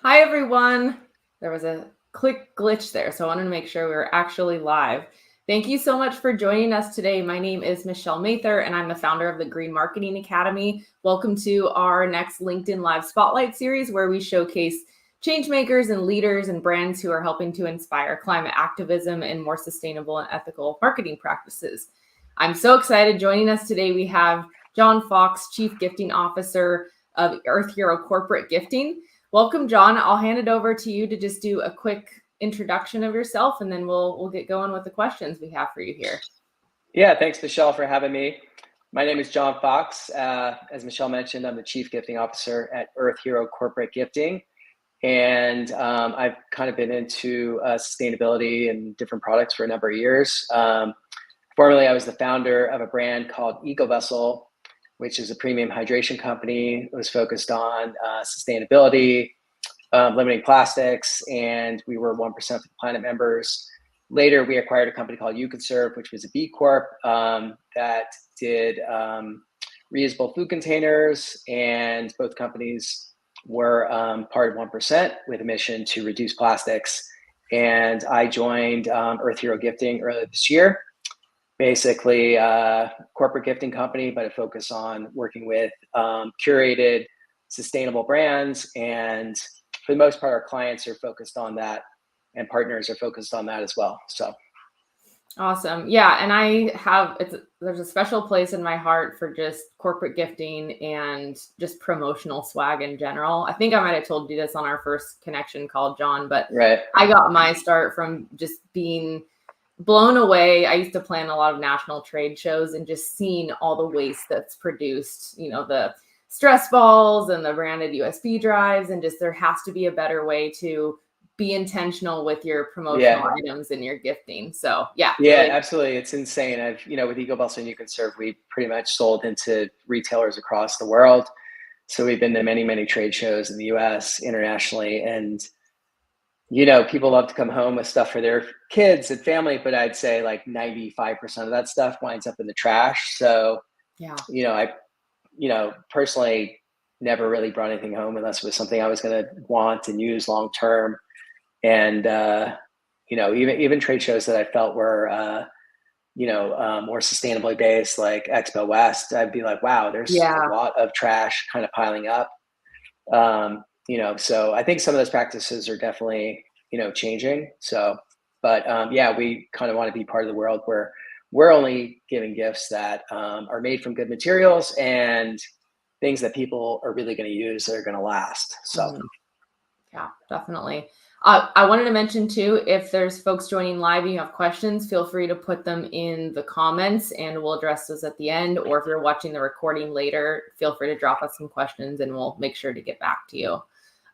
Hi, everyone. There was a quick glitch there, so I wanted to make sure we were actually live. Thank you so much for joining us today. My name is Michelle Mather, and I'm the founder of the Green Marketing Academy. Welcome to our next LinkedIn Live Spotlight series, where we showcase changemakers and leaders and brands who are helping to inspire climate activism and more sustainable and ethical marketing practices. I'm so excited. Joining us today, we have John Fox, Chief Gifting Officer of EarthHero Corporate Gifting. Welcome, John. I'll hand it over to you to just do a quick introduction of yourself, and then we'll get going with the questions we have for you here. Yeah, thanks, Michelle, for having me. My name is John Fox. As Michelle mentioned, I'm the Chief Gifting Officer at EarthHero Corporate Gifting. And I've kind of been into sustainability and different products for a number of years. Formerly, I was the founder of a brand called EcoVessel, which is a premium hydration company. It was focused on sustainability, limiting plastics, and we were 1% for the Planet members. Later, we acquired a company called You Could Serve, which was a B Corp that did reusable food containers, and both companies were part of 1% with a mission to reduce plastics. And I joined EarthHero Gifting earlier this year. Basically, a corporate gifting company, but a focus on working with curated, sustainable brands. And for the most part, our clients are focused on that, and partners are focused on that as well. So Awesome. Yeah, and there's a special place in my heart for just corporate gifting and just promotional swag in general. I think I might have told you this on our first connection call, John, but right. I got my start from just being blown away. I used to plan a lot of national trade shows and just seeing all the waste that's produced, the stress balls and the branded USB drives, and just there has to be a better way to be intentional with your promotional items and your gifting. So yeah, really. Absolutely. It's insane. with EcoVessel and You Can Serve, we pretty much sold into retailers across the world. So we've been to many, many trade shows in the US, internationally, and people love to come home with stuff for their kids and family, but I'd say like 95% of that stuff winds up in the trash. So, yeah, I personally never really brought anything home unless it was something I was going to want and use long term. And, even trade shows that I felt were, more sustainably based, like Expo West, I'd be like, wow, there's a lot of trash kind of piling up. So I think some of those practices are definitely, changing. So, but we kind of want to be part of the world where we're only giving gifts that are made from good materials and things that people are really going to use that are going to last. So, yeah, definitely. I wanted to mention too, if there's folks joining live and you have questions, feel free to put them in the comments and we'll address those at the end. Or if you're watching the recording later, feel free to drop us some questions and we'll make sure to get back to you.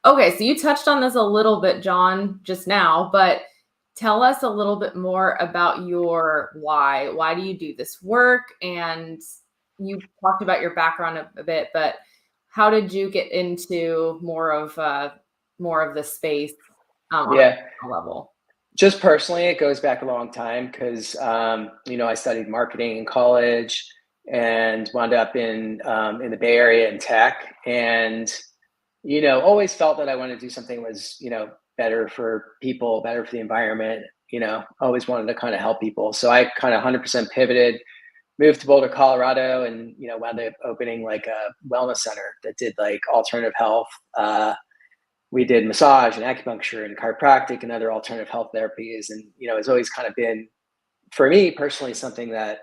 Okay, so you touched on this a little bit, John, just now, but tell us a little bit more about your why. Why do you do this work? And you talked about your background a bit, but how did you get into more of the space on a level? Just personally, it goes back a long time because, I studied marketing in college and wound up in the Bay Area in tech, and, always felt that I wanted to do something that was, better for people, better for the environment, always wanted to kind of help people. So I kind of 100% pivoted, moved to Boulder, Colorado, and, wound up opening like a wellness center that did like alternative health. We did massage and acupuncture and chiropractic and other alternative health therapies. And, it's always kind of been, for me personally, something that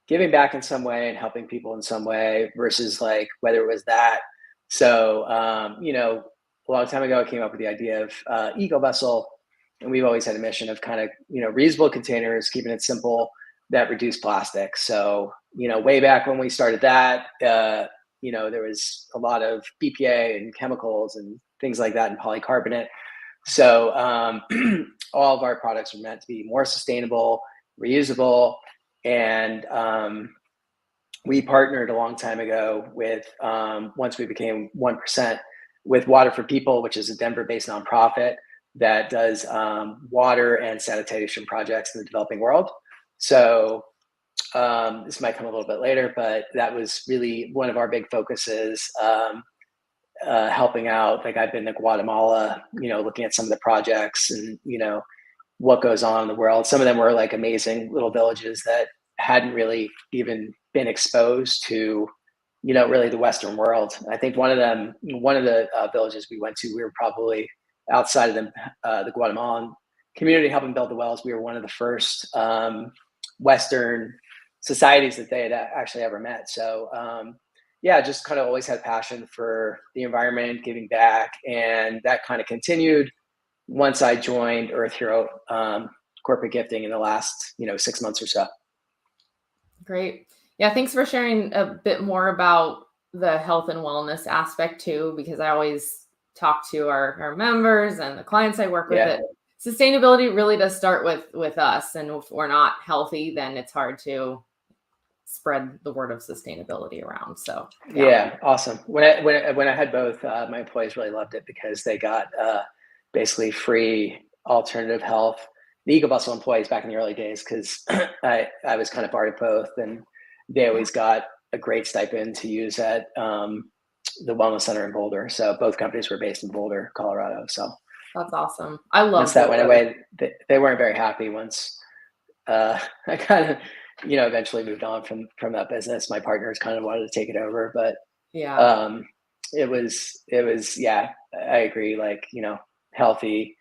giving back in some way and helping people in some way versus like whether it was that. So, a long time ago, I came up with the idea of EcoVessel, and we've always had a mission of kind of, reusable containers, keeping it simple, that reduce plastic. So, way back when we started that, there was a lot of BPA and chemicals and things like that and polycarbonate. So all of our products are meant to be more sustainable, reusable, and we partnered a long time ago with, once we became 1%, with Water for People, which is a Denver-based nonprofit that does water and sanitation projects in the developing world. So this might come a little bit later, but that was really one of our big focuses helping out. Like I've been to Guatemala, looking at some of the projects and, what goes on in the world. Some of them were like amazing little villages that hadn't really even been exposed to, really the Western world. I think one of the villages we went to, we were probably outside of the Guatemalan community helping build the wells. We were one of the first Western societies that they had actually ever met. So yeah, just kind of always had passion for the environment, giving back, and that kind of continued once I joined EarthHero corporate gifting in the last 6 months or so. Great. Yeah, thanks for sharing a bit more about the health and wellness aspect too, because I always talk to our members and the clients I work with Yeah. that sustainability really does start with us. And if we're not healthy, then it's hard to spread the word of sustainability around. So Yeah, awesome. When I had both, my employees really loved it because they got basically free alternative health. The Eagle Bustle employees back in the early days, because I was kind of part of both, and they always got a great stipend to use at the Wellness Center in Boulder. So both companies were based in Boulder, Colorado. So that's awesome. I love once that went away, they weren't very happy once I kind of, eventually moved on from that business. My partners kind of wanted to take it over, but yeah. it was, yeah, I agree. Like, healthy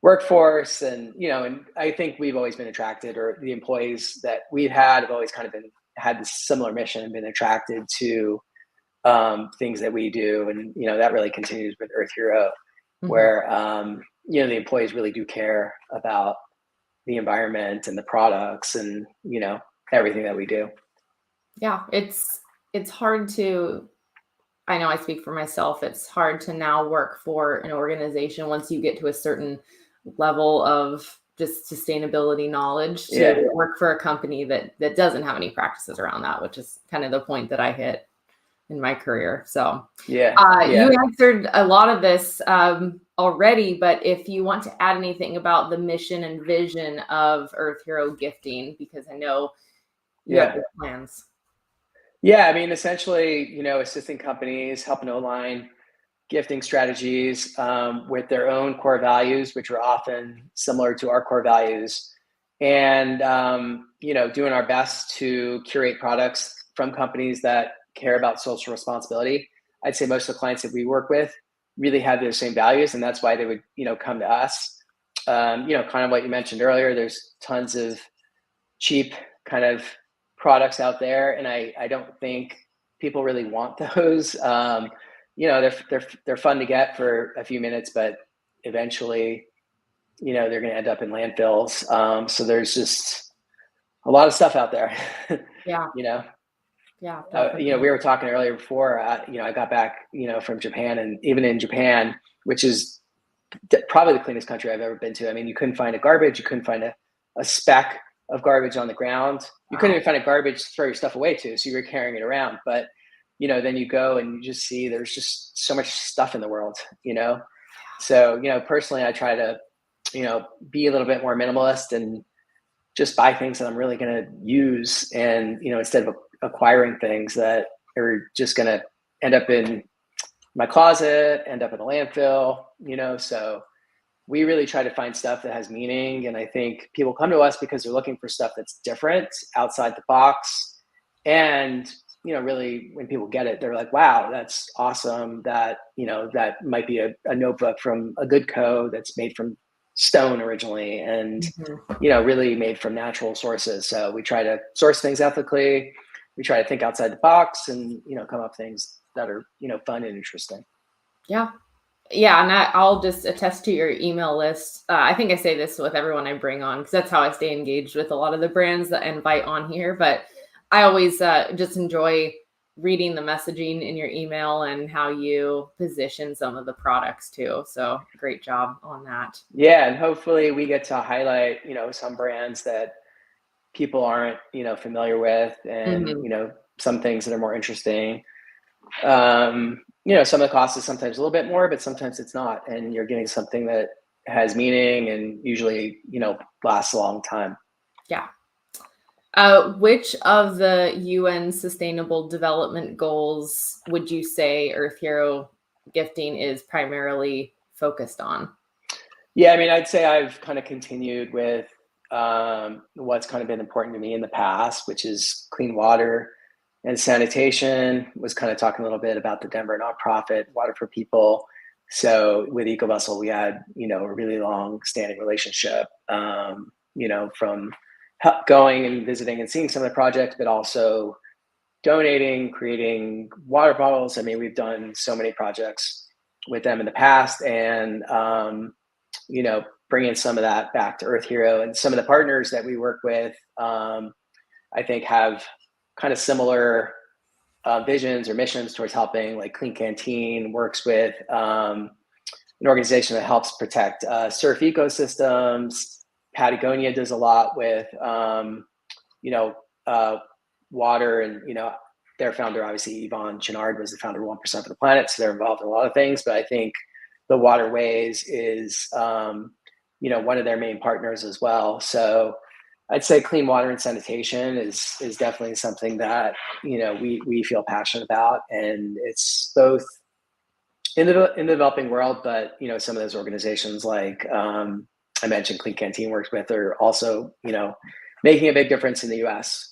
workforce and, and I think we've always been attracted, or the employees that we've had have always kind of had this similar mission and been attracted to things that we do. And, that really continues with EarthHero, where, the employees really do care about the environment and the products and, everything that we do. Yeah, it's hard to, I know I speak for myself, it's hard to now work for an organization once you get to a certain level of just sustainability knowledge to work for a company that doesn't have any practices around that, which is kind of the point that I hit in my career. So you answered a lot of this already, but if you want to add anything about the mission and vision of EarthHero Gifting, because I know you have big plans. Yeah, I mean, essentially, assisting companies, helping to align gifting strategies with their own core values, which are often similar to our core values, and doing our best to curate products from companies that care about social responsibility. I'd say most of the clients that we work with really have those same values, and that's why they would come to us. Kind of what you mentioned earlier, there's tons of cheap kind of products out there, and I don't think people really want those. They're fun to get for a few minutes, but eventually, they're going to end up in landfills. So there's just a lot of stuff out there. Yeah. Yeah. We were talking earlier before. I got back, from Japan, and even in Japan, which is probably the cleanest country I've ever been to. I mean, you couldn't find a garbage, you couldn't find a speck of garbage on the ground. You couldn't even find a garbage to throw your stuff away to, so you were carrying it around. But then you go and you just see there's just so much stuff in the world. So personally, I try to be a little bit more minimalist and just buy things that I'm really going to use, and instead of acquiring things that are just going to end up in my closet, end up in a landfill. So we really try to find stuff that has meaning. And I think people come to us because they're looking for stuff that's different, outside the box. And, really when people get it, they're like, wow, that's awesome. That, that might be a notebook from a good co that's made from stone originally, and, really made from natural sources. So we try to source things ethically. We try to think outside the box and, come up with things that are, fun and interesting. Yeah. Yeah. And I'll just attest to your email list. I think I say this with everyone I bring on, because that's how I stay engaged with a lot of the brands that I invite on here. But I always just enjoy reading the messaging in your email and how you position some of the products too. So great job on that. Yeah. And hopefully we get to highlight, some brands that people aren't, familiar with, and, some things that are more interesting. Some of the cost is sometimes a little bit more, but sometimes it's not. And you're getting something that has meaning and usually, lasts a long time. Yeah. Which of the UN Sustainable Development Goals would you say EarthHero gifting is primarily focused on? Yeah, I mean, I'd say I've kind of continued with what's kind of been important to me in the past, which is clean water and sanitation. Was kind of talking a little bit about the Denver nonprofit Water for People. So with EcoVessel, we had, a really long standing relationship, from going and visiting and seeing some of the projects, but also donating, creating water bottles. I mean, we've done so many projects with them in the past, and bringing some of that back to EarthHero. And some of the partners that we work with, I think, have kind of similar visions or missions towards helping. Like Clean Canteen works with an organization that helps protect surf ecosystems. Patagonia does a lot with, water, and their founder, obviously Yvonne Chouinard, was the founder of 1% for the Planet, so they're involved in a lot of things. But I think the waterways is one of their main partners as well. So I'd say clean water and sanitation is definitely something that we feel passionate about, and it's both in the developing world, but some of those organizations like I mentioned Clean Canteen works with are also making a big difference in the U.S.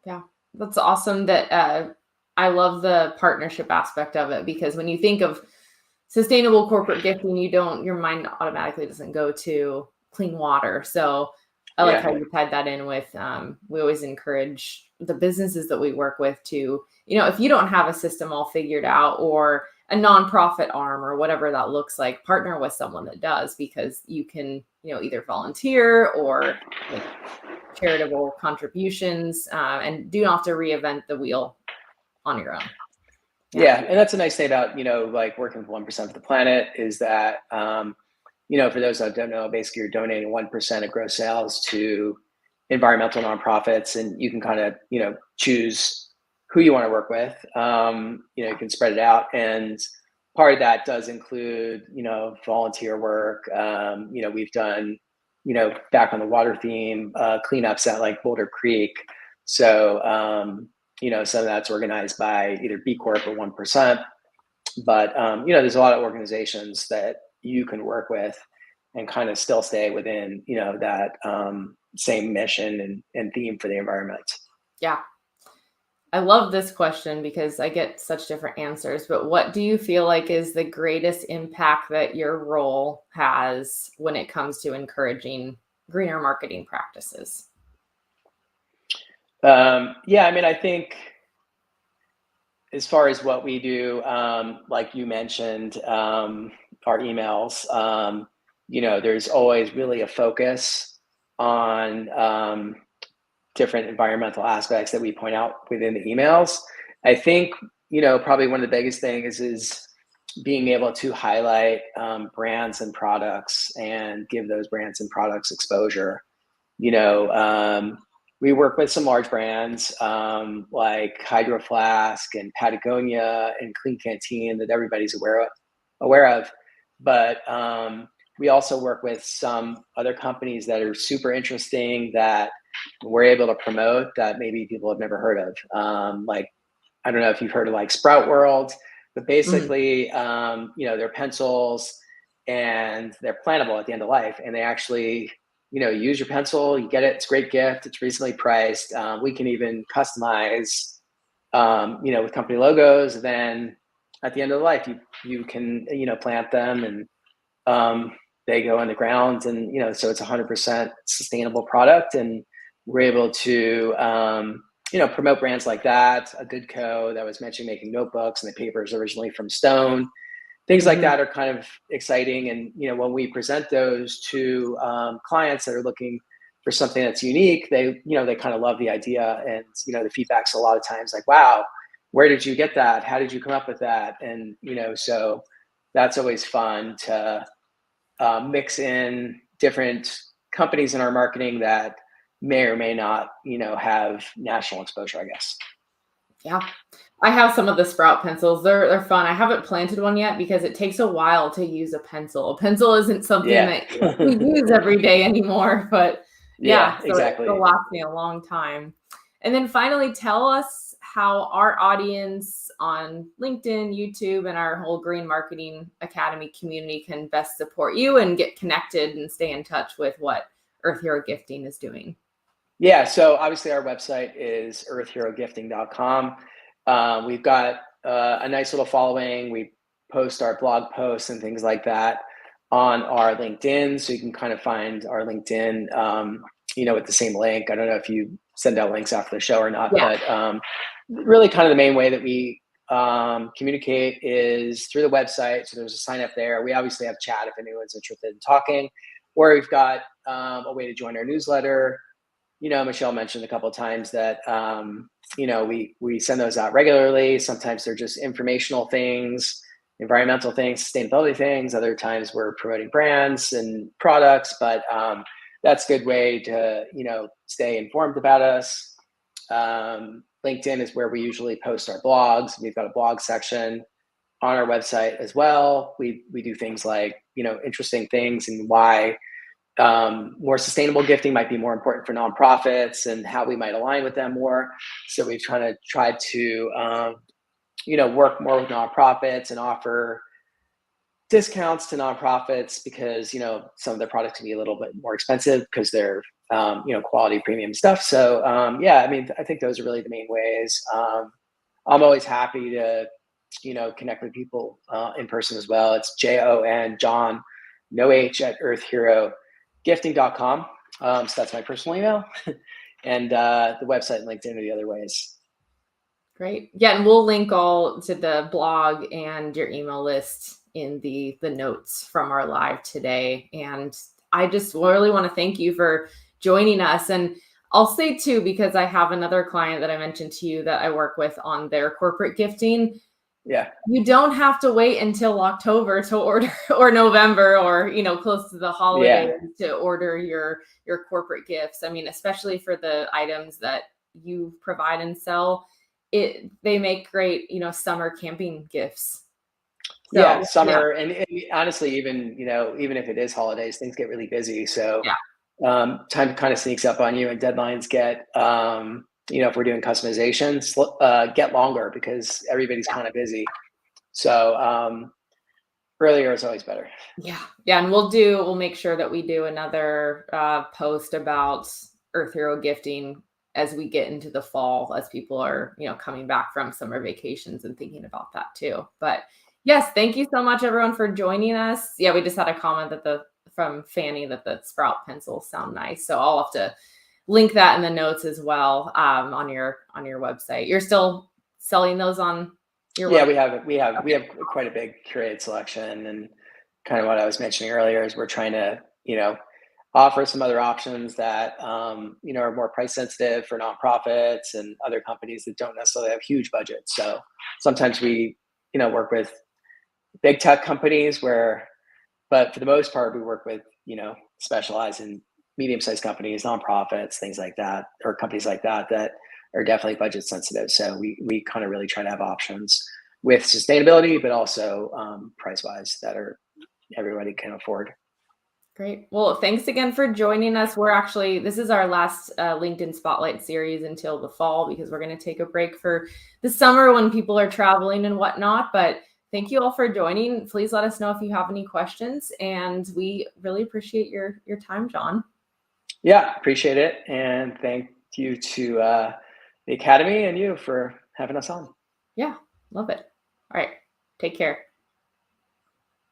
Yeah, that's awesome. That I love the partnership aspect of it, because when you think of sustainable corporate gifting, your mind automatically doesn't go to clean water. So I like how you tied that in with, we always encourage the businesses that we work with to, if you don't have a system all figured out, or a nonprofit arm, or whatever that looks like, partner with someone that does, because you can, either volunteer or make charitable contributions, and do not have to reinvent the wheel on your own. Yeah. And that's a nice thing about, like working with 1% of the Planet is that, for those that don't know, basically you're donating 1% of gross sales to environmental nonprofits, and you can kind of, choose who you want to work with. You can spread it out, and part of that does include, volunteer work. We've done, back on the water theme, cleanups at like Boulder Creek. So, some of that's organized by either B Corp or 1%. But, there's a lot of organizations that you can work with and kind of still stay within, that same mission and theme for the environment. Yeah. I love this question because I get such different answers, but what do you feel like is the greatest impact that your role has when it comes to encouraging greener marketing practices? I mean, I think as far as what we do, like you mentioned, our emails, there's always really a focus on different environmental aspects that we point out within the emails. I think, probably one of the biggest things is being able to highlight brands and products and give those brands and products exposure. We work with some large brands like Hydro Flask and Patagonia and Clean Canteen that everybody's aware of. But we also work with some other companies that are super interesting that we're able to promote that maybe people have never heard of. Like, I don't know if you've heard of like Sprout World, but basically, they're pencils and they're plantable at the end of life. And they actually, use your pencil, you get it, it's a great gift, it's reasonably priced. We can even customize, with company logos. Then at the end of the life, you can, plant them, and they go in the ground, and, so it's 100% sustainable product. And we're able to, promote brands like that. A Good Co. that was mentioned making notebooks, and the paper is originally from stone. Things like that are kind of exciting. And, when we present those to clients that are looking for something that's unique, they kind of love the idea. And, the feedback's a lot of times like, wow, where did you get that? How did you come up with that? And, so that's always fun to mix in different companies in our marketing that may or may not, have national exposure, I guess. Yeah. I have some of the Sprout pencils. They're fun. I haven't planted one yet because it takes a while to use a pencil. A pencil isn't something that we use every day anymore, but so exactly. it'll last me a long time. And then finally, tell us how our audience on LinkedIn, YouTube, and our whole Green Marketing Academy community can best support you and get connected and stay in touch with what EarthHero Gifting is doing. Yeah, so obviously our website is earthherogifting.com. We've got a nice little following. We post our blog posts and things like that on our LinkedIn, so you can kind of find our LinkedIn, with the same link. I don't know if you send out links after the show or not, Yeah. but really kind of the main way that we communicate is through the website. So there's a sign up there. We obviously have chat if anyone's interested in talking, or we've got a way to join our newsletter. Michelle mentioned a couple of times that, we send those out regularly. Sometimes they're just informational things, environmental things, sustainability things. Other times we're promoting brands and products, but that's a good way to, stay informed about us. LinkedIn is where we usually post our blogs. We've got a blog section on our website as well. We do things like, interesting things and why more sustainable gifting might be more important for nonprofits and how we might align with them more. So we've tried to work more with nonprofits and offer discounts to nonprofits because, some of their products can be a little bit more expensive because they're, quality premium stuff. So, I think those are really the main ways. I'm always happy to, connect with people in person as well. It's John, no H at earthherogifting.com. So that's my personal email. And the website and LinkedIn are the other ways. Great. Yeah, and we'll link all to the blog and your email list in the notes from our live today. And I just really want to thank you for joining us. And I'll say too, because I have another client that I mentioned to you that I work with on their corporate gifting. Yeah. You don't have to wait until October to order, or November, or, close to the holidays to order your corporate gifts. I mean, especially for the items that you provide and sell, they make great, summer camping gifts. So, summer. And honestly, even if it is holidays, things get really busy. So time kind of sneaks up on you, and deadlines get, if we're doing customizations, get longer because everybody's kind of busy. So earlier is always better. Yeah. And we'll make sure that we do another post about EarthHero Gifting as we get into the fall, as people are, coming back from summer vacations and thinking about that too. But yes, thank you so much, everyone, for joining us. Yeah, we just had a comment from Fanny that the sprout pencils sound nice. So I'll have to link that in the notes as well on your website. You're still selling those on your website? we have quite a big curated selection, and kind of what I was mentioning earlier is we're trying to, offer some other options that, are more price sensitive for nonprofits and other companies that don't necessarily have huge budgets. So sometimes we, work with big tech companies but for the most part, we work with, specialize in medium-sized companies, nonprofits, things like that, or companies like that are definitely budget sensitive. So we kind of really try to have options with sustainability, but also price-wise that everybody can afford. Great. Well, thanks again for joining us. This is our last LinkedIn Spotlight series until the fall, because we're going to take a break for the summer when people are traveling and whatnot. But thank you all for joining. Please let us know if you have any questions. And we really appreciate your time, John. Yeah, appreciate it. And thank you to the Academy and you for having us on. Yeah, love it. All right. Take care.